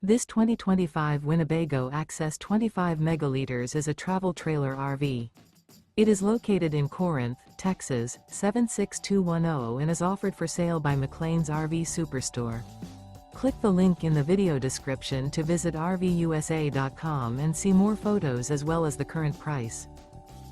This 2025 Winnebago Access 25 megaliters is a travel trailer RV. It is located in Corinth, Texas, 76210 and is offered for sale by McClain's RV Superstore. Click the link in the video description to visit RVUSA.com and see more photos as well as the current price.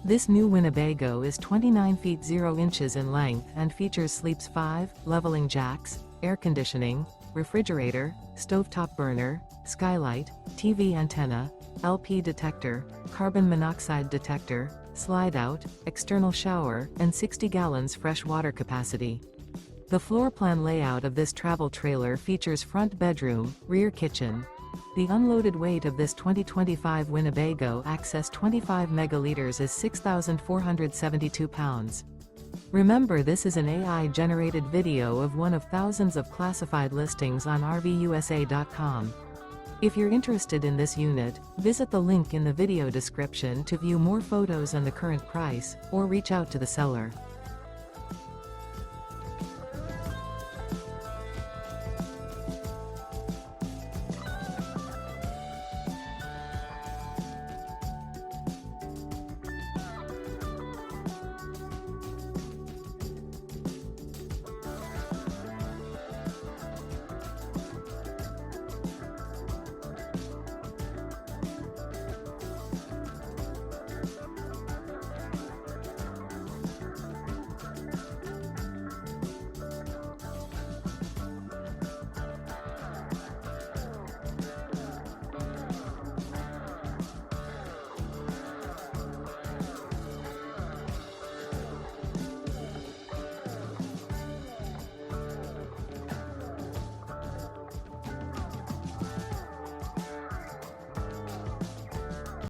This new Winnebago is 29 feet 0 inches in length and features sleeps 5, leveling jacks, air conditioning, refrigerator, stovetop burner, skylight, TV antenna, LP detector, carbon monoxide detector, slide-out, external shower, and 60 gallons fresh water capacity. The floor plan layout of this travel trailer features front bedroom, rear kitchen. The unloaded weight of this 2025 Winnebago Access 25 megaliters is 6,472 pounds. Remember, this is an AI-generated video of one of thousands of classified listings on RVUSA.com. If you're interested in this unit, visit the link in the video description to view more photos and the current price, or reach out to the seller.